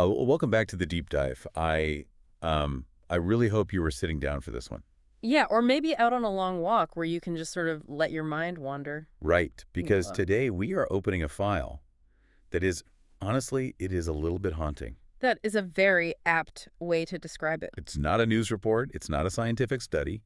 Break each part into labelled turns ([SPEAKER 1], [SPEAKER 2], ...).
[SPEAKER 1] Welcome back to the deep dive. I really hope you were sitting down for this one.
[SPEAKER 2] Yeah, or maybe out on a long walk where you can just sort of let your mind wander.
[SPEAKER 1] Right, because
[SPEAKER 2] Uh,
[SPEAKER 1] today we are opening a file that is, honestly, it is a little bit haunting.
[SPEAKER 2] That is a very apt way to describe it.
[SPEAKER 1] It's not a news report, it's not a scientific study,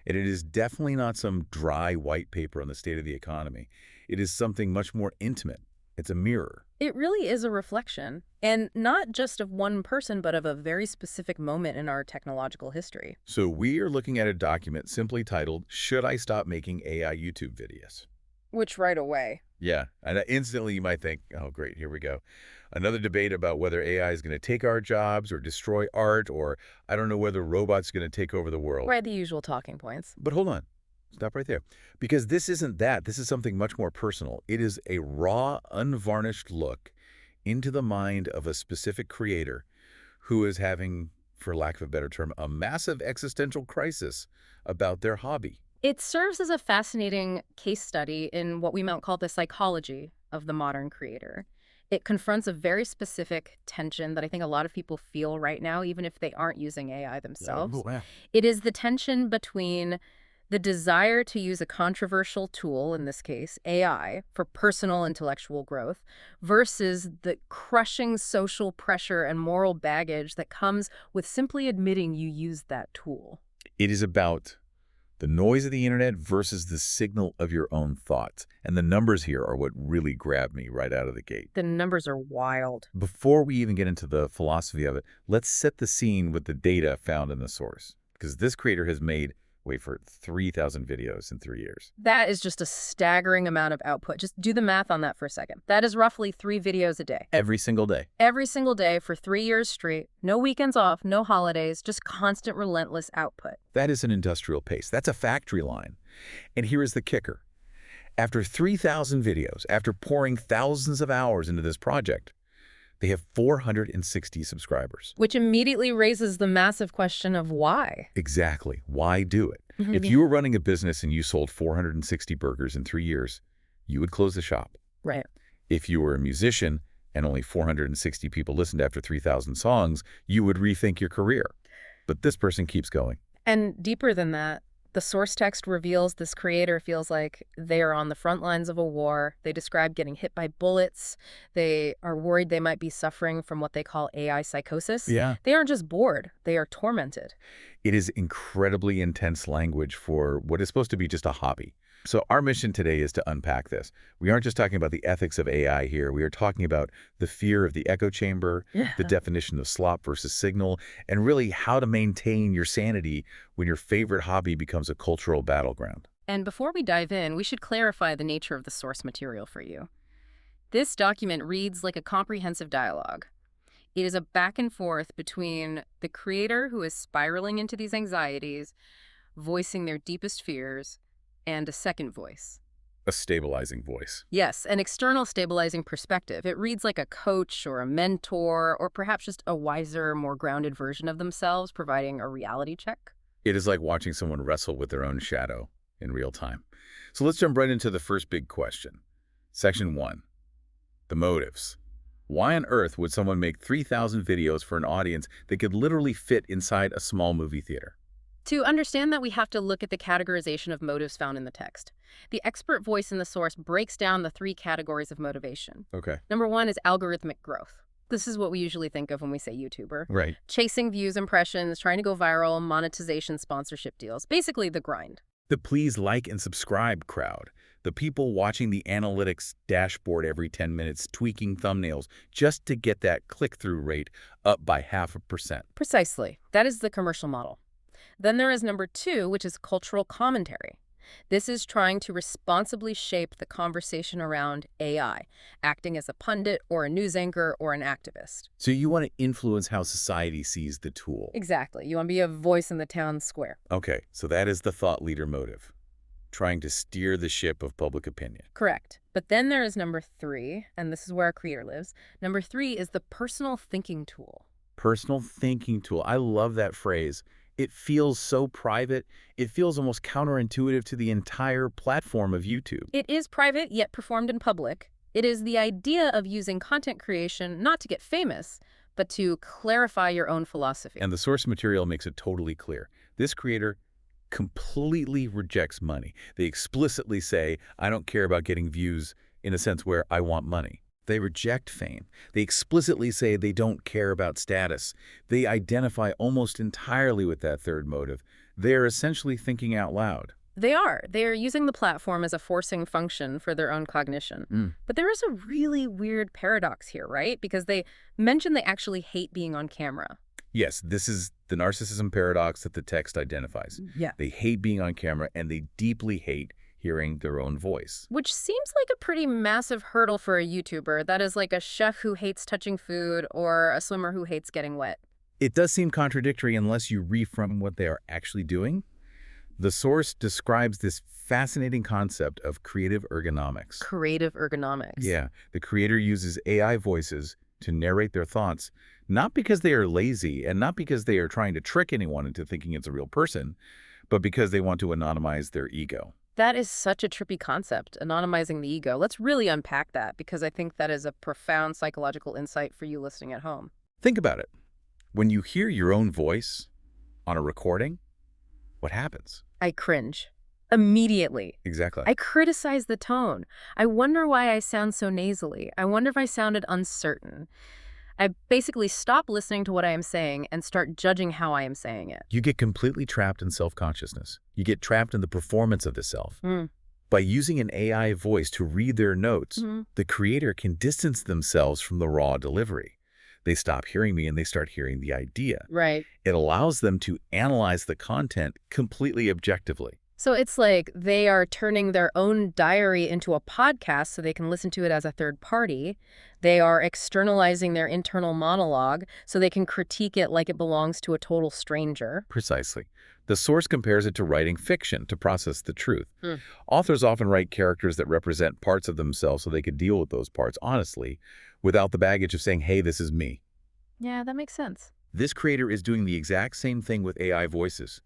[SPEAKER 1] and it is definitely not some dry white paper on the state of the economy. It is something much more intimate. It's a mirror.
[SPEAKER 2] It really is a reflection, and not just of one person, but of a very specific moment in our technological history.
[SPEAKER 1] So we are looking at a document simply titled, "Should I Stop Making AI YouTube Videos?"
[SPEAKER 2] Which right away.
[SPEAKER 1] Yeah, and instantly you might think, oh, great, here we go. Another debate about whether AI is going to take our jobs or destroy art, or I don't know whether robots are going to take over the world.
[SPEAKER 2] Right, the usual talking points.
[SPEAKER 1] But hold on. Stop right there. Because this isn't that. This is something much more personal. It is a raw, unvarnished look into the mind of a specific creator who is having, for lack of a better term, a massive existential crisis about their hobby.
[SPEAKER 2] It serves as a fascinating case study in what we might call the psychology of the modern creator. It confronts a very specific tension that I think a lot of people feel right now, even if they aren't using AI themselves.
[SPEAKER 1] Yeah.
[SPEAKER 2] It is the tension between the desire to use a controversial tool, in this case, AI, for personal intellectual growth, versus the crushing social pressure and moral baggage that comes with simply admitting you used that tool.
[SPEAKER 1] It is about the noise of the internet versus the signal of your own thoughts. And the numbers here are what really grabbed me right out of the gate.
[SPEAKER 2] The numbers are wild.
[SPEAKER 1] Before we even get into the philosophy of it, let's set the scene with the data found in the source. Because this creator has made, wait for it, 3,000 videos in 3 years.
[SPEAKER 2] That is just a staggering amount of output. Just do the math on that for a second. That is roughly 3 videos a day.
[SPEAKER 1] Every single day.
[SPEAKER 2] Every single day for 3 years straight. No weekends off, no holidays, just constant, relentless output.
[SPEAKER 1] That is an industrial pace. That's a factory line. And here is the kicker. After 3,000 videos, after pouring thousands of hours into this project, they have 460 subscribers.
[SPEAKER 2] Which immediately raises the massive question of why.
[SPEAKER 1] Exactly. Why do it? If you were running a business and you sold 460 burgers in 3 years, you would close the shop.
[SPEAKER 2] Right.
[SPEAKER 1] If you were a musician and only 460 people listened after 3,000 songs, you would rethink your career. But this person keeps going.
[SPEAKER 2] And deeper than that, the source text reveals this creator feels like they are on the front lines of a war. They describe getting hit by bullets. They are worried they might be suffering from what they call AI psychosis.
[SPEAKER 1] Yeah.
[SPEAKER 2] They aren't just bored. They are tormented.
[SPEAKER 1] It is incredibly intense language for what is supposed to be just a hobby. So our mission today is to unpack this. We aren't just talking about the ethics of AI here. We are talking about the fear of the echo chamber, the definition of slop versus signal, and really how to maintain your sanity when your favorite hobby becomes a cultural battleground.
[SPEAKER 2] And before we dive in, we should clarify the nature of the source material for you. This document reads like a comprehensive dialogue. It is a back and forth between the creator who is spiraling into these anxieties, voicing their deepest fears, and a second voice.
[SPEAKER 1] A stabilizing voice.
[SPEAKER 2] Yes, an external stabilizing perspective. It reads like a coach or a mentor, or perhaps just a wiser, more grounded version of themselves, providing a reality check.
[SPEAKER 1] It is like watching someone wrestle with their own shadow in real time. So let's jump right into the first big question. Section 1. The motives. Why on earth would someone make 3,000 videos for an audience that could literally fit inside a small movie theater?
[SPEAKER 2] To understand that, we have to look at the categorization of motives found in the text. The expert voice in the source breaks down the 3 categories of motivation.
[SPEAKER 1] Okay.
[SPEAKER 2] Number 1 is algorithmic growth. This is what we usually think of when we say YouTuber.
[SPEAKER 1] Right.
[SPEAKER 2] Chasing views, impressions, trying to go viral, monetization, sponsorship deals. Basically the grind.
[SPEAKER 1] The please like and subscribe crowd. The people watching the analytics dashboard every 10 minutes, tweaking thumbnails just to get that click-through rate up by 0.5%.
[SPEAKER 2] Precisely. That is the commercial model. Then there is number 2, which is cultural commentary. This is trying to responsibly shape the conversation around AI, acting as a pundit or a news anchor or an activist.
[SPEAKER 1] So you want to influence how society sees the tool.
[SPEAKER 2] Exactly. You want to be a voice in the town square.
[SPEAKER 1] Okay, so that is the thought leader motive, trying to steer the ship of public opinion.
[SPEAKER 2] Correct. But then there is number 3, and this is where our creator lives. Number 3 is the personal thinking tool.
[SPEAKER 1] Personal thinking tool. I love that phrase. It feels so private. It feels almost counterintuitive to the entire platform of YouTube.
[SPEAKER 2] It is private, yet performed in public. It is the idea of using content creation not to get famous, but to clarify your own philosophy.
[SPEAKER 1] And the source material makes it totally clear. This creator completely rejects money. They explicitly say, I don't care about getting views in a sense where I want money. They reject fame. They explicitly say they don't care about status. They identify almost entirely with that third motive. They are essentially thinking out loud.
[SPEAKER 2] They are. They are using the platform as a forcing function for their own cognition. But there is a really weird paradox here, right? Because they mention they actually hate being on camera.
[SPEAKER 1] Yes, this is the narcissism paradox that the text identifies.
[SPEAKER 2] Yeah.
[SPEAKER 1] They hate being on camera, and they deeply hate hearing their own voice.
[SPEAKER 2] Which seems like a pretty massive hurdle for a YouTuber. That is like a chef who hates touching food or a swimmer who hates getting wet.
[SPEAKER 1] It does seem contradictory unless you reframe what they are actually doing. The source describes this fascinating concept of creative ergonomics.
[SPEAKER 2] Creative ergonomics.
[SPEAKER 1] Yeah, the creator uses AI voices to narrate their thoughts, not because they are lazy and not because they are trying to trick anyone into thinking it's a real person, but because they want to anonymize their ego.
[SPEAKER 2] That is such a trippy concept, anonymizing the ego. Let's really unpack that, because I think that is a profound psychological insight for you listening at home.
[SPEAKER 1] Think about it. When you hear your own voice on a recording, what happens?
[SPEAKER 2] I cringe. Immediately.
[SPEAKER 1] Exactly.
[SPEAKER 2] I criticize the tone. I wonder why I sound so nasally. I wonder if I sounded uncertain. I basically stop listening to what I am saying and start judging how I am saying it.
[SPEAKER 1] You get completely trapped in self-consciousness. You get trapped in the performance of the self. By using an AI voice to read their notes, the creator can distance themselves from the raw delivery. They stop hearing me and they start hearing the idea.
[SPEAKER 2] Right.
[SPEAKER 1] It allows them to analyze the content completely objectively.
[SPEAKER 2] So it's like they are turning their own diary into a podcast so they can listen to it as a third party. They are externalizing their internal monologue so they can critique it like it belongs to a total stranger.
[SPEAKER 1] Precisely. The source compares it to writing fiction to process the truth. Authors often write characters that represent parts of themselves so they could deal with those parts honestly, without the baggage of saying, hey, this is me.
[SPEAKER 2] Yeah, that makes sense.
[SPEAKER 1] This creator is doing the exact same thing with AI voices.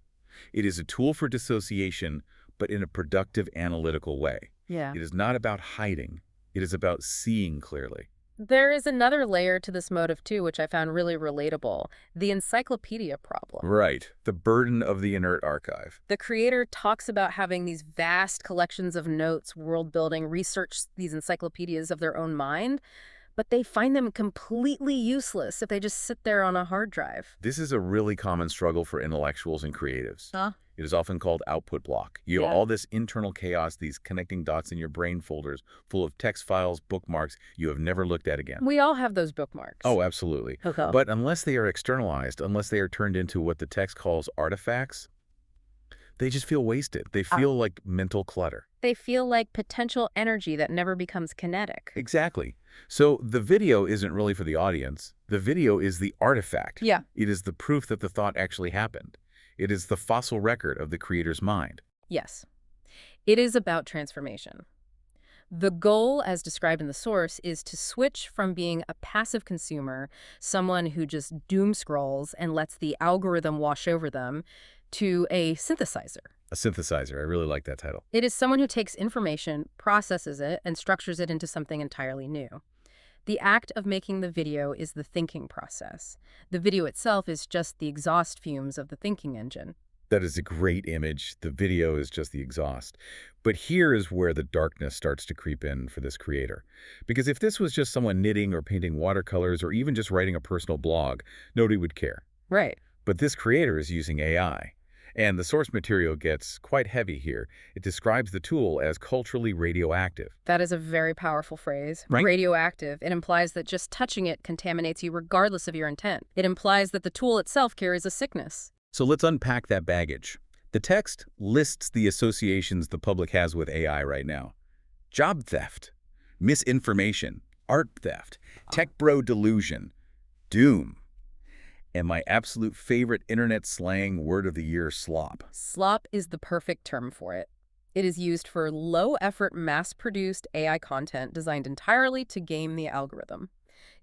[SPEAKER 1] It is a tool for dissociation, but in a productive, analytical way.
[SPEAKER 2] Yeah.
[SPEAKER 1] It is not about hiding. It is about seeing clearly.
[SPEAKER 2] There is another layer to this motive, too, which I found really relatable. The encyclopedia problem.
[SPEAKER 1] Right. The burden of the inert archive.
[SPEAKER 2] The creator talks about having these vast collections of notes, world building, research these encyclopedias of their own mind, but they find them completely useless if they just sit there on a hard drive.
[SPEAKER 1] This is a really common struggle for intellectuals and creatives. It is often called output block. You have all this internal chaos, these connecting dots in your brain folders full of text files, bookmarks you have never looked at again.
[SPEAKER 2] We all have those bookmarks.
[SPEAKER 1] Oh, absolutely.
[SPEAKER 2] Okay.
[SPEAKER 1] But unless they are externalized, unless they are turned into what the text calls artifacts, they just feel wasted. They feel like mental clutter.
[SPEAKER 2] They feel like potential energy that never becomes kinetic.
[SPEAKER 1] Exactly. So the video isn't really for the audience. The video is the artifact.
[SPEAKER 2] Yeah.
[SPEAKER 1] It is the proof that the thought actually happened. It is the fossil record of the creator's mind.
[SPEAKER 2] Yes. It is about transformation. The goal, as described in the source, is to switch from being a passive consumer, someone who just doom scrolls and lets the algorithm wash over them, to a synthesizer.
[SPEAKER 1] A synthesizer. I really like that title.
[SPEAKER 2] It is someone who takes information, processes it, and structures it into something entirely new. The act of making the video is the thinking process. The video itself is just the exhaust fumes of the thinking engine.
[SPEAKER 1] That is a great image. The video is just the exhaust. But here is where the darkness starts to creep in for this creator. Because if this was just someone knitting or painting watercolors or even just writing a personal blog, nobody would care.
[SPEAKER 2] Right.
[SPEAKER 1] But this creator is using AI. And the source material gets quite heavy here. It describes the tool as culturally radioactive.
[SPEAKER 2] That is a very powerful phrase.
[SPEAKER 1] Right?
[SPEAKER 2] Radioactive. It implies that just touching it contaminates you regardless of your intent. It implies that the tool itself carries a sickness.
[SPEAKER 1] So let's unpack that baggage. The text lists the associations the public has with AI right now. Job theft, misinformation, art theft, tech bro delusion, doom. And my absolute favorite internet slang word of the year, slop.
[SPEAKER 2] Slop is the perfect term for it. It is used for low-effort, mass-produced AI content designed entirely to game the algorithm.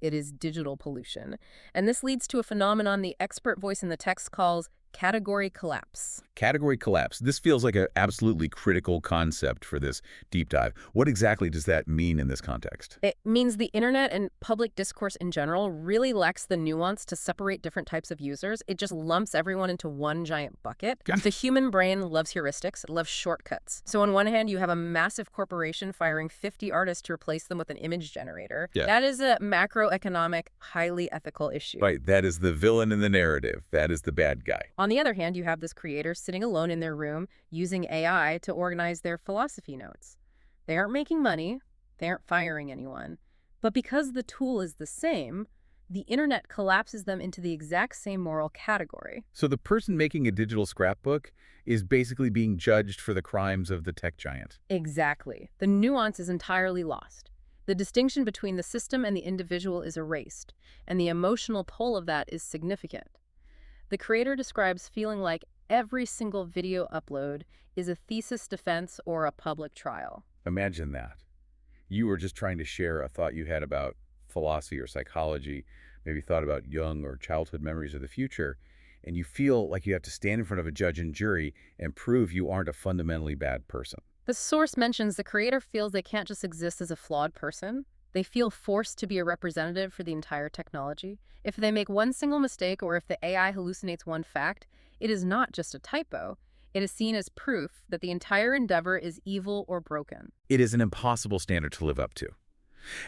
[SPEAKER 2] It is digital pollution. And this leads to a phenomenon the expert voice in the text calls category collapse.
[SPEAKER 1] Category collapse. This feels like an absolutely critical concept for this deep dive. What exactly does that mean in this context?
[SPEAKER 2] It means the internet and public discourse in general really lacks the nuance to separate different types of users. It just lumps everyone into one giant bucket. The human brain loves heuristics, it loves shortcuts. So on one hand, you have a massive corporation firing 50 artists to replace them with an image generator.
[SPEAKER 1] Yeah.
[SPEAKER 2] That is a macroeconomic, highly ethical issue.
[SPEAKER 1] Right, that is the villain in the narrative. That is the bad guy.
[SPEAKER 2] On the other hand, you have this creator sitting alone in their room using AI to organize their philosophy notes. They aren't making money, they aren't firing anyone, but because the tool is the same, the internet collapses them into the exact same moral category.
[SPEAKER 1] So the person making a digital scrapbook is basically being judged for the crimes of the tech giant.
[SPEAKER 2] Exactly. The nuance is entirely lost. The distinction between the system and the individual is erased, and the emotional toll of that is significant. The creator describes feeling like every single video upload is a thesis defense or a public trial.
[SPEAKER 1] Imagine that. You were just trying to share a thought you had about philosophy or psychology, maybe thought about young or childhood memories of the future, and you feel like you have to stand in front of a judge and jury and prove you aren't a fundamentally bad person.
[SPEAKER 2] The source mentions the creator feels they can't just exist as a flawed person. They feel forced to be a representative for the entire technology. If they make one single mistake or if the AI hallucinates one fact, it is not just a typo. It is seen as proof that the entire endeavor is evil or broken.
[SPEAKER 1] It is an impossible standard to live up to.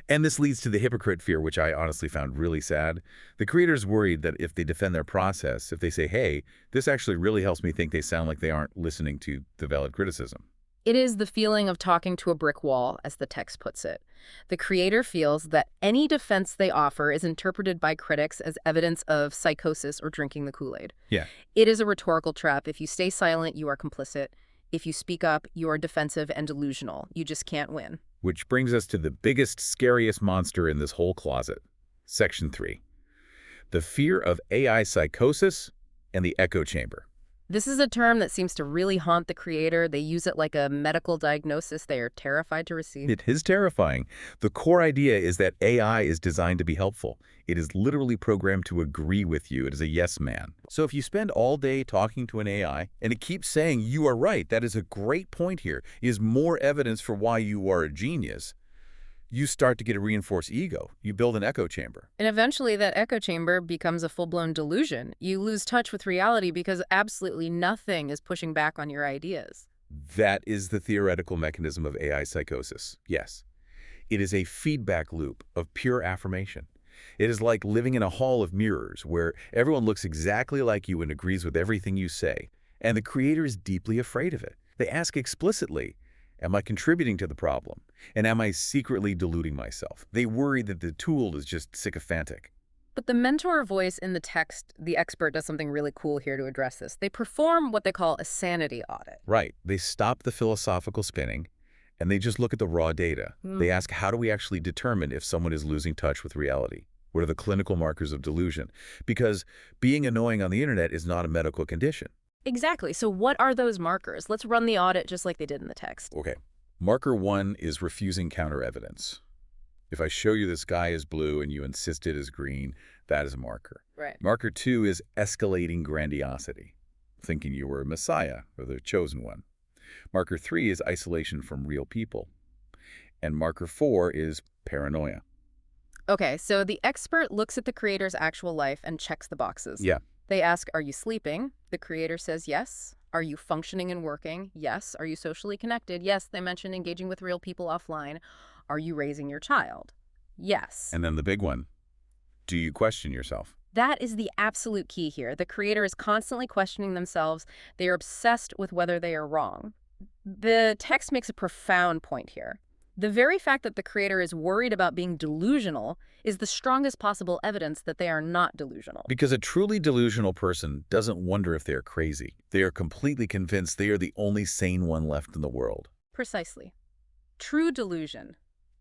[SPEAKER 1] And this leads to the hypocrite fear, which I honestly found really sad. The creator's worried that if they defend their process, if they say, hey, this actually really helps me think, they sound like they aren't listening to the valid criticism.
[SPEAKER 2] It is the feeling of talking to a brick wall, as the text puts it. The creator feels that any defense they offer is interpreted by critics as evidence of psychosis or drinking the Kool-Aid.
[SPEAKER 1] Yeah.
[SPEAKER 2] It is a rhetorical trap. If you stay silent, you are complicit. If you speak up, you are defensive and delusional. You just can't win.
[SPEAKER 1] Which brings us to the biggest, scariest monster in this whole closet. Section 3. The fear of AI psychosis and the echo chamber.
[SPEAKER 2] This is a term that seems to really haunt the creator. They use it like a medical diagnosis they are terrified to receive.
[SPEAKER 1] It is terrifying. The core idea is that AI is designed to be helpful. It is literally programmed to agree with you. It is a yes man. So if you spend all day talking to an AI and it keeps saying you are right, that is a great point here, is more evidence for why you are a genius, you start to get a reinforced ego. You build an echo chamber.
[SPEAKER 2] And eventually that echo chamber becomes a full-blown delusion. You lose touch with reality because absolutely nothing is pushing back on your ideas.
[SPEAKER 1] That is the theoretical mechanism of AI psychosis. Yes. It is a feedback loop of pure affirmation. It is like living in a hall of mirrors where everyone looks exactly like you and agrees with everything you say. And the creator is deeply afraid of it. They ask explicitly, am I contributing to the problem? And am I secretly deluding myself? They worry that the tool is just sycophantic.
[SPEAKER 2] But the mentor voice in the text, the expert, does something really cool here to address this. They perform what they call a sanity audit.
[SPEAKER 1] Right. They stop the philosophical spinning, and they just look at the raw data. They ask, how do we actually determine if someone is losing touch with reality? What are the clinical markers of delusion? Because being annoying on the internet is not a medical condition.
[SPEAKER 2] Exactly. So what are those markers? Let's run the audit just like they did in the text.
[SPEAKER 1] Okay. Marker 1 is refusing counter evidence. If I show you the sky is blue and you insist it is green, that is a marker.
[SPEAKER 2] Right.
[SPEAKER 1] Marker 2 is escalating grandiosity, thinking you were a messiah or the chosen one. Marker 3 is isolation from real people. And marker 4 is paranoia.
[SPEAKER 2] Okay, so the expert looks at the creator's actual life and checks the boxes.
[SPEAKER 1] Yeah.
[SPEAKER 2] They ask, are you sleeping? The creator says yes. Are you functioning and working? Yes. Are you socially connected? Yes. They mention engaging with real people offline. Are you raising your child? Yes.
[SPEAKER 1] And then the big one, do you question yourself?
[SPEAKER 2] That is the absolute key here. The creator is constantly questioning themselves. They are obsessed with whether they are wrong. The text makes a profound point here. The very fact that the creator is worried about being delusional is the strongest possible evidence that they are not delusional.
[SPEAKER 1] Because a truly delusional person doesn't wonder if they are crazy. They are completely convinced they are the only sane one left in the world.
[SPEAKER 2] Precisely. True delusion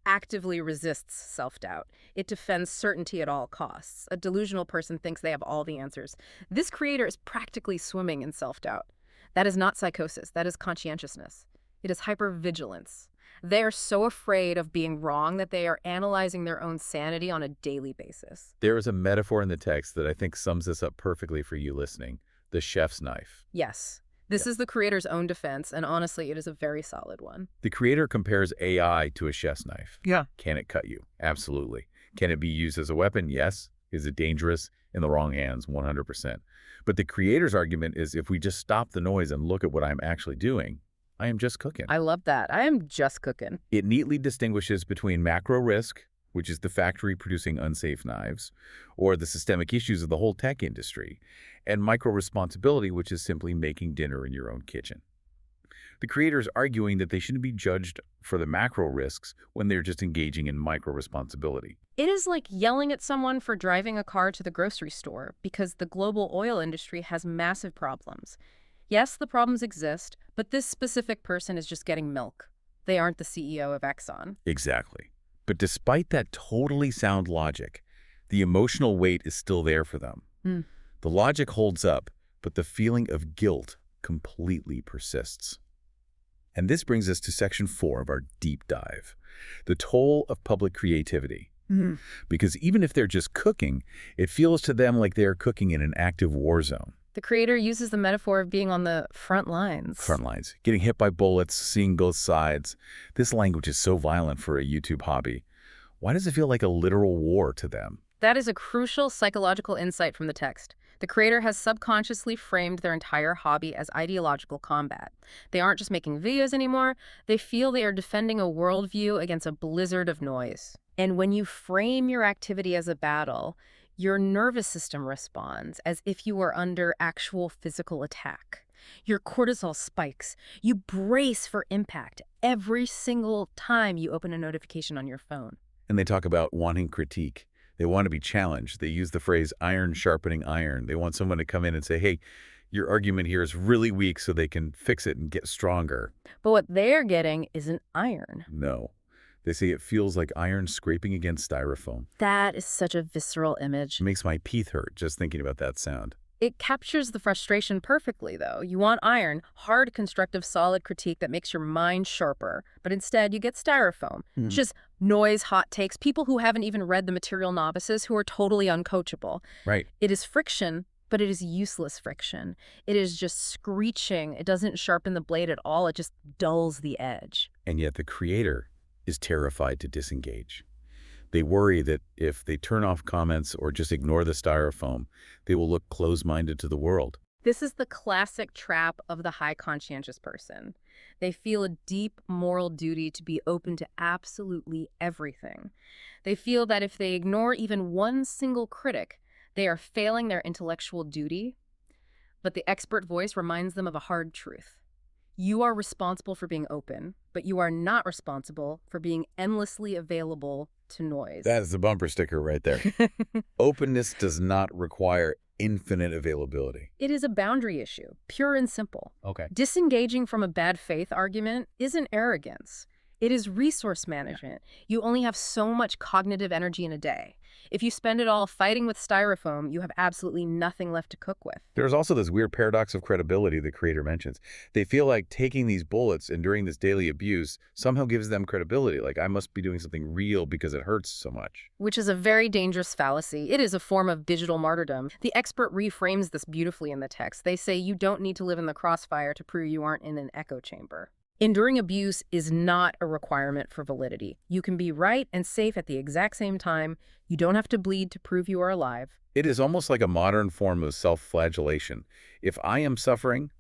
[SPEAKER 2] actively resists self-doubt. It defends certainty at all costs. A delusional person thinks they have all the answers. This creator is practically swimming in self-doubt. That is not psychosis. That is conscientiousness. It is hypervigilance. They are so afraid of being wrong that they are analyzing their own sanity on a daily basis.
[SPEAKER 1] There is a metaphor in the text that I think sums this up perfectly for you listening. the chef's knife.
[SPEAKER 2] Yes. This is the creator's own defense, and honestly, it is a very solid one.
[SPEAKER 1] The creator compares AI to a chef's knife.
[SPEAKER 2] Yeah.
[SPEAKER 1] Can it cut you? Absolutely. Can it be used as a weapon? Yes. Is it dangerous? In the wrong hands? 100%. But the creator's argument is if we just stop the noise and look at what I'm actually doing, I am just cooking.
[SPEAKER 2] I love that. I am just cooking.
[SPEAKER 1] It neatly distinguishes between macro risk, which is the factory producing unsafe knives, or the systemic issues of the whole tech industry, and micro responsibility, which is simply making dinner in your own kitchen. The creator is arguing that they shouldn't be judged for the macro risks when they're just engaging in micro responsibility.
[SPEAKER 2] It is like yelling at someone for driving a car to the grocery store because the global oil industry has massive problems. Yes, the problems exist, but this specific person is just getting milk. They aren't the CEO of Exxon.
[SPEAKER 1] Exactly. But despite that totally sound logic, the emotional weight is still there for them. The logic holds up, but the feeling of guilt completely persists. And this brings us to section 4 of our deep dive, the toll of public creativity. Because even if they're just cooking, it feels to them like they're cooking in an active war zone.
[SPEAKER 2] The creator uses the metaphor of being on the front lines.
[SPEAKER 1] Front lines, getting hit by bullets, seeing both sides. This language is so violent for a YouTube hobby. Why does it feel like a literal war to them?
[SPEAKER 2] That is a crucial psychological insight from the text. The creator has subconsciously framed their entire hobby as ideological combat. They aren't just making videos anymore. They feel they are defending a worldview against a blizzard of noise. And when you frame your activity as a battle, your nervous system responds as if you were under actual physical attack. Your cortisol spikes. You brace for impact every single time you open a notification on your phone.
[SPEAKER 1] And they talk about wanting critique. They want to be challenged. They use the phrase iron sharpening iron. They want someone to come in and say, hey, your argument here is really weak, so they can fix it and get stronger.
[SPEAKER 2] But what they're getting isn't iron.
[SPEAKER 1] No. They say it feels like iron scraping against styrofoam.
[SPEAKER 2] That is such a visceral image.
[SPEAKER 1] It makes my teeth hurt just thinking about that sound.
[SPEAKER 2] It captures the frustration perfectly, though. You want iron, hard, constructive, solid critique that makes your mind sharper. But instead, you get styrofoam. It's just noise, hot takes, people who haven't even read the material novices who are totally uncoachable.
[SPEAKER 1] Right.
[SPEAKER 2] It is friction, but it is useless friction. It is just screeching. It doesn't sharpen the blade at all. It just dulls the edge.
[SPEAKER 1] And yet the creator is terrified to disengage. They worry that if they turn off comments or just ignore the styrofoam, they will look closed-minded to the world.
[SPEAKER 2] This is the classic trap of the high conscientious person. They feel a deep moral duty to be open to absolutely everything. They feel that if they ignore even one single critic, they are failing their intellectual duty. But the expert voice reminds them of a hard truth. You are responsible for being open, but you are not responsible for being endlessly available to noise.
[SPEAKER 1] That is the bumper sticker right there. Openness does not require infinite availability.
[SPEAKER 2] It is a boundary issue, pure and simple.
[SPEAKER 1] Okay.
[SPEAKER 2] Disengaging from a bad faith argument isn't arrogance. It is resource management. You only have so much cognitive energy in a day. If you spend it all fighting with styrofoam, you have absolutely nothing left to cook with.
[SPEAKER 1] There's also this weird paradox of credibility the creator mentions. They feel like taking these bullets and during this daily abuse somehow gives them credibility, like I must be doing something real because it hurts so much.
[SPEAKER 2] Which is a very dangerous fallacy. It is a form of digital martyrdom. The expert reframes this beautifully in the text. They say you don't need to live in the crossfire to prove you aren't in an echo chamber. Enduring abuse is not a requirement for validity. You can be right and safe at the exact same time. You don't have to bleed to prove you are alive.
[SPEAKER 1] It is almost like a modern form of self-flagellation. If I am suffering,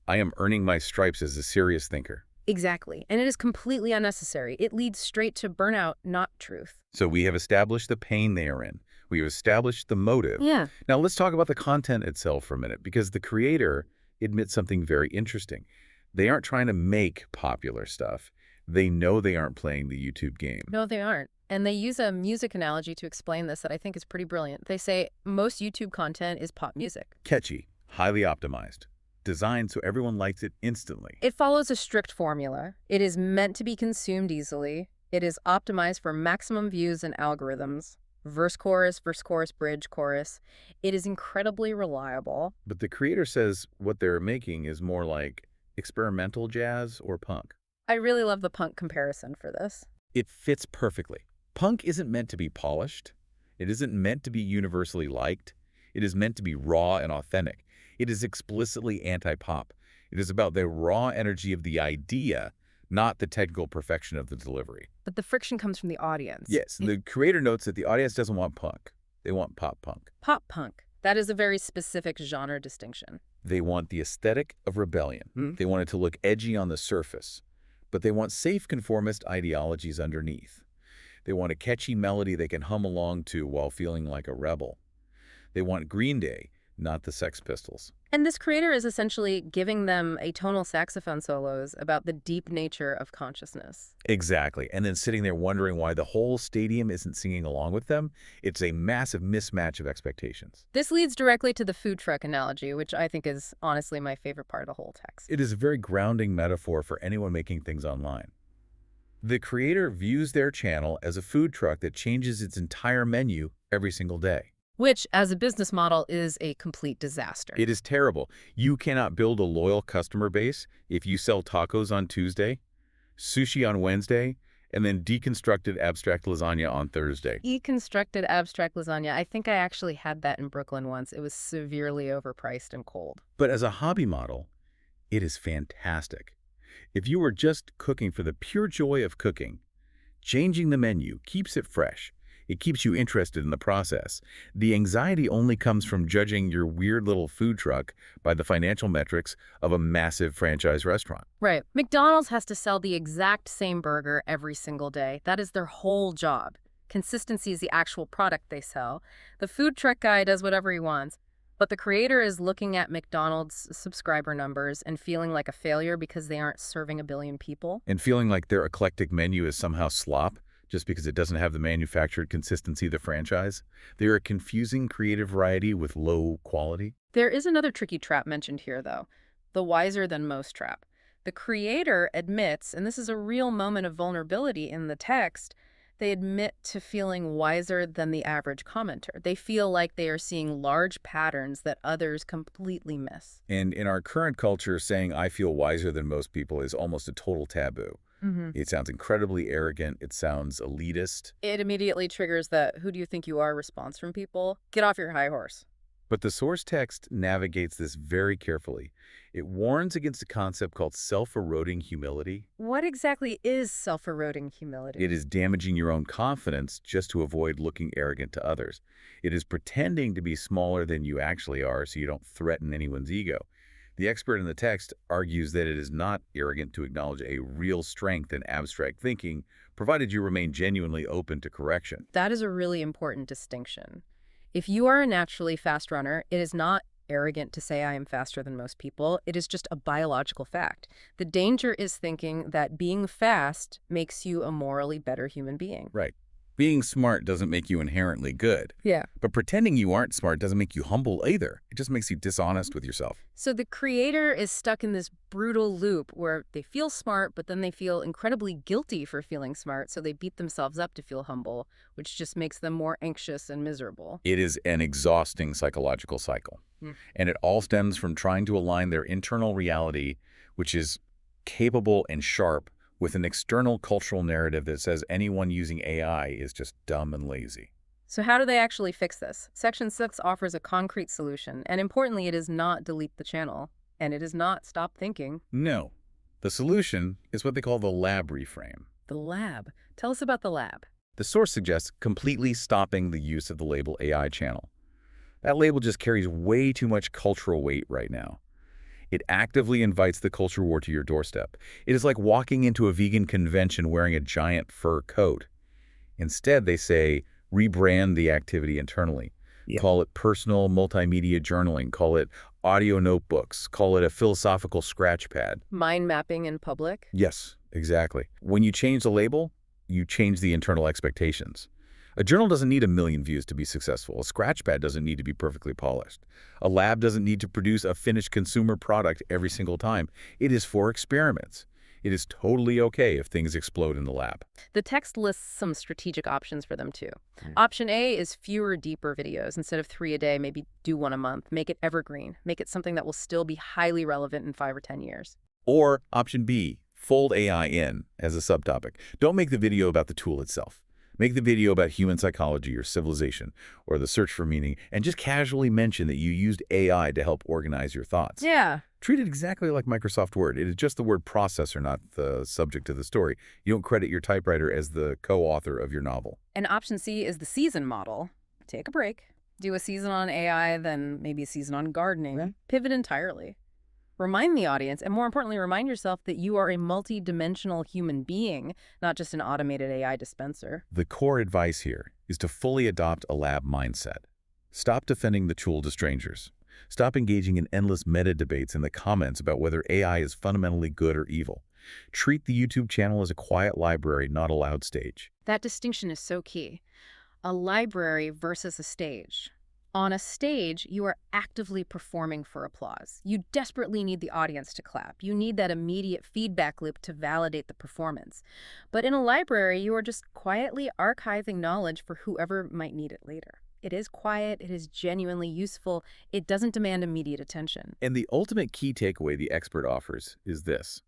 [SPEAKER 1] I am earning my stripes as a serious thinker.
[SPEAKER 2] Exactly. And it is completely unnecessary. It leads straight to burnout, not truth.
[SPEAKER 1] So we have established the pain they are in. We have established the motive.
[SPEAKER 2] Yeah.
[SPEAKER 1] Now let's talk about the content itself for a minute, because the creator admits something very interesting. They aren't trying to make popular stuff. They know they aren't playing the YouTube game.
[SPEAKER 2] No, they aren't. And they use a music analogy to explain this that I think is pretty brilliant. They say most YouTube content is pop music.
[SPEAKER 1] Catchy, highly optimized, designed so everyone likes it instantly.
[SPEAKER 2] It follows a strict formula. It is meant to be consumed easily. It is optimized for maximum views and algorithms. Verse, chorus, bridge, chorus. It is incredibly reliable.
[SPEAKER 1] But the creator says what they're making is more like experimental jazz or punk.
[SPEAKER 2] I really love the punk comparison for this.
[SPEAKER 1] It fits perfectly. Punk isn't meant to be polished. It isn't meant to be universally liked. It is meant to be raw and authentic. It is explicitly anti-pop. It is about the raw energy of the idea, not the technical perfection of the delivery.
[SPEAKER 2] But the friction comes from the audience.
[SPEAKER 1] Yes, the creator notes that the audience doesn't want punk. They want pop punk.
[SPEAKER 2] Pop punk. That is a very specific genre distinction.
[SPEAKER 1] They want the aesthetic of rebellion. They want it to look edgy on the surface, but they want safe conformist ideologies underneath. They want a catchy melody they can hum along to while feeling like a rebel. They want Green Day, not the Sex Pistols.
[SPEAKER 2] And this creator is essentially giving them atonal saxophone solos about the deep nature of consciousness.
[SPEAKER 1] Exactly. And then sitting there wondering why the whole stadium isn't singing along with them. It's a massive mismatch of expectations.
[SPEAKER 2] This leads directly to the food truck analogy, which I think is honestly my favorite part of the whole text.
[SPEAKER 1] It is a very grounding metaphor for anyone making things online. The creator views their channel as a food truck that changes its entire menu every single day.
[SPEAKER 2] Which, as a business model, is a complete disaster.
[SPEAKER 1] It is terrible. You cannot build a loyal customer base if you sell tacos on Tuesday, sushi on Wednesday, and then deconstructed abstract lasagna on Thursday.
[SPEAKER 2] Deconstructed abstract lasagna. I think I actually had that in Brooklyn once. It was severely overpriced and cold.
[SPEAKER 1] But as a hobby model, it is fantastic. If you are just cooking for the pure joy of cooking, changing the menu keeps it fresh. It keeps you interested in the process. The anxiety only comes from judging your weird little food truck by the financial metrics of a massive franchise restaurant.
[SPEAKER 2] Right. McDonald's has to sell the exact same burger every single day. That is their whole job. Consistency is the actual product they sell. The food truck guy does whatever he wants. But the creator is looking at McDonald's subscriber numbers and feeling like a failure because they aren't serving a billion people.
[SPEAKER 1] And feeling like their eclectic menu is somehow slop, just because it doesn't have the manufactured consistency of the franchise. They're a confusing creative variety with low quality.
[SPEAKER 2] There is another tricky trap mentioned here, though, the wiser than most trap. The creator admits, and this is a real moment of vulnerability in the text, they admit to feeling wiser than the average commenter. They feel like they are seeing large patterns that others completely miss.
[SPEAKER 1] And in our current culture, saying I feel wiser than most people is almost a total taboo. It sounds incredibly arrogant. It sounds elitist.
[SPEAKER 2] It immediately triggers that "who do you think you are" response from people. Get off your high horse.
[SPEAKER 1] But the source text navigates this very carefully. It warns against a concept called self-eroding humility.
[SPEAKER 2] What exactly is self-eroding humility?
[SPEAKER 1] It is damaging your own confidence just to avoid looking arrogant to others. It is pretending to be smaller than you actually are so you don't threaten anyone's ego. The expert in the text argues that it is not arrogant to acknowledge a real strength in abstract thinking, provided you remain genuinely open to correction.
[SPEAKER 2] That is a really important distinction. If you are a naturally fast runner, it is not arrogant to say I am faster than most people. It is just a biological fact. The danger is thinking that being fast makes you a morally better human being.
[SPEAKER 1] Right. Being smart doesn't make you inherently good.
[SPEAKER 2] Yeah.
[SPEAKER 1] But pretending you aren't smart doesn't make you humble either. It just makes you dishonest with yourself.
[SPEAKER 2] So the creator is stuck in this brutal loop where they feel smart, but then they feel incredibly guilty for feeling smart, so they beat themselves up to feel humble, which just makes them more anxious and miserable.
[SPEAKER 1] It is an exhausting psychological cycle. And it all stems from trying to align their internal reality, which is capable and sharp, with an external cultural narrative that says anyone using AI is just dumb and lazy.
[SPEAKER 2] So how do they actually fix this? Section 6 offers a concrete solution, and importantly, it is not delete the channel, and it is not stop thinking.
[SPEAKER 1] No. The solution is what they call the lab reframe.
[SPEAKER 2] The lab. Tell us about the lab.
[SPEAKER 1] The source suggests completely stopping the use of the label AI channel. That label just carries way too much cultural weight right now. It actively invites the culture war to your doorstep. It is like walking into a vegan convention wearing a giant fur coat. Instead, they say, rebrand the activity internally. Yeah. Call it personal multimedia journaling. Call it audio notebooks. Call it a philosophical scratch pad.
[SPEAKER 2] Mind mapping in public?
[SPEAKER 1] Yes, exactly. When you change the label, you change the internal expectations. A journal doesn't need 1 million views to be successful. A scratch pad doesn't need to be perfectly polished. A lab doesn't need to produce a finished consumer product every single time. It is for experiments. It is totally okay if things explode in the lab.
[SPEAKER 2] The text lists some strategic options for them too. Option A is fewer, deeper videos. Instead of 3 a day, maybe do 1 a month. Make it evergreen. Make it something that will still be highly relevant in 5 or 10 years.
[SPEAKER 1] Or option B, fold AI in as a subtopic. Don't make the video about the tool itself. Make the video about human psychology or civilization or the search for meaning, and just casually mention that you used AI to help organize your thoughts.
[SPEAKER 2] Yeah.
[SPEAKER 1] Treat it exactly like Microsoft Word. It is just the word processor, not the subject of the story. You don't credit your typewriter as the co-author of your novel.
[SPEAKER 2] And option C is the season model. Take a break. Do a season on AI, then maybe a season on gardening.
[SPEAKER 1] Okay.
[SPEAKER 2] Pivot entirely. Remind the audience, and more importantly, remind yourself that you are a multi-dimensional human being, not just an automated AI dispenser.
[SPEAKER 1] The core advice here is to fully adopt a lab mindset. Stop defending the tool to strangers. Stop engaging in endless meta debates in the comments about whether AI is fundamentally good or evil. Treat the YouTube channel as a quiet library, not a loud stage.
[SPEAKER 2] That distinction is so key. A library versus a stage. On a stage, you are actively performing for applause. You desperately need the audience to clap. You need that immediate feedback loop to validate the performance. But in a library, you are just quietly archiving knowledge for whoever might need it later. It is quiet, it is genuinely useful, it doesn't demand immediate attention.
[SPEAKER 1] And the ultimate key takeaway the expert offers is this.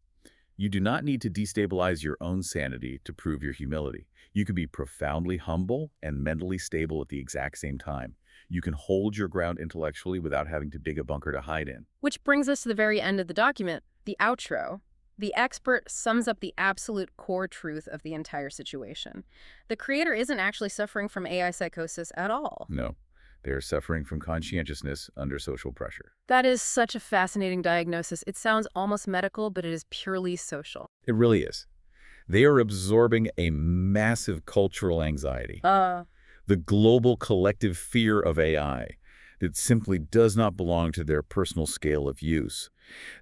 [SPEAKER 1] You do not need to destabilize your own sanity to prove your humility. You can be profoundly humble and mentally stable at the exact same time. You can hold your ground intellectually without having to dig a bunker to hide in.
[SPEAKER 2] Which brings us to the very end of the document, the outro. The expert sums up the absolute core truth of the entire situation. The creator isn't actually suffering from AI psychosis at all.
[SPEAKER 1] No, they are suffering from conscientiousness under social pressure.
[SPEAKER 2] That is such a fascinating diagnosis. It sounds almost medical, but it is purely social.
[SPEAKER 1] It really is. They are absorbing a massive cultural anxiety. The global collective fear of AI that simply does not belong to their personal scale of use.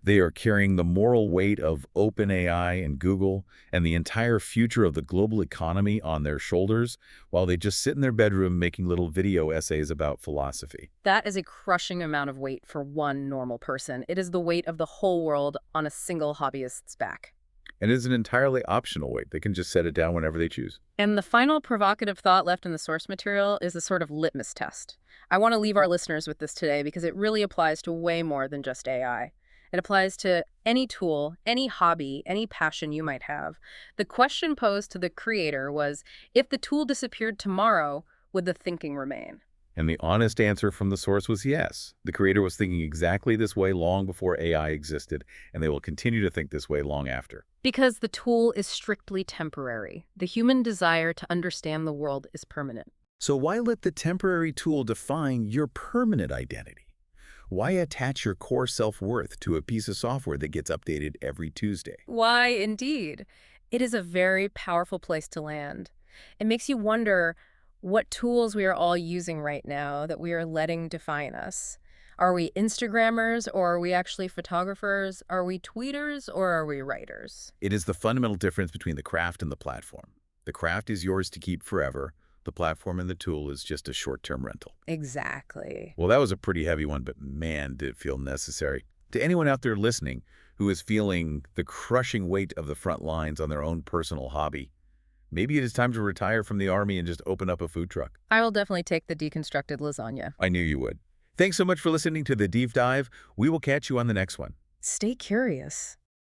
[SPEAKER 1] They are carrying the moral weight of OpenAI and Google and the entire future of the global economy on their shoulders while they just sit in their bedroom making little video essays about philosophy.
[SPEAKER 2] That is a crushing amount of weight for one normal person. It is the weight of the whole world on a single hobbyist's back.
[SPEAKER 1] And it is an entirely optional weight. They can just set it down whenever they choose.
[SPEAKER 2] And the final provocative thought left in the source material is a sort of litmus test. I want to leave our listeners with this today because it really applies to way more than just AI. It applies to any tool, any hobby, any passion you might have. The question posed to the creator was, if the tool disappeared tomorrow, would the thinking remain?
[SPEAKER 1] And the honest answer from the source was yes. The creator was thinking exactly this way long before AI existed, and they will continue to think this way long after.
[SPEAKER 2] Because the tool is strictly temporary. The human desire to understand the world is permanent.
[SPEAKER 1] So why let the temporary tool define your permanent identity? Why attach your core self-worth to a piece of software that gets updated every Tuesday?
[SPEAKER 2] Why, indeed. It is a very powerful place to land. It makes you wonder what tools we are all using right now that we are letting define us. Are we Instagrammers, or are we actually photographers? Are we tweeters, or are we writers?
[SPEAKER 1] It is the fundamental difference between the craft and the platform. The craft is yours to keep forever. The platform and the tool is just a short-term rental.
[SPEAKER 2] Exactly.
[SPEAKER 1] Well, that was a pretty heavy one, but man, did it feel necessary. To anyone out there listening who is feeling the crushing weight of the front lines on their own personal hobby, maybe it is time to retire from the army and just open up a food truck.
[SPEAKER 2] I will definitely take the deconstructed lasagna.
[SPEAKER 1] I knew you would. Thanks so much for listening to The Deep Dive. We will catch you on the next one.
[SPEAKER 2] Stay curious.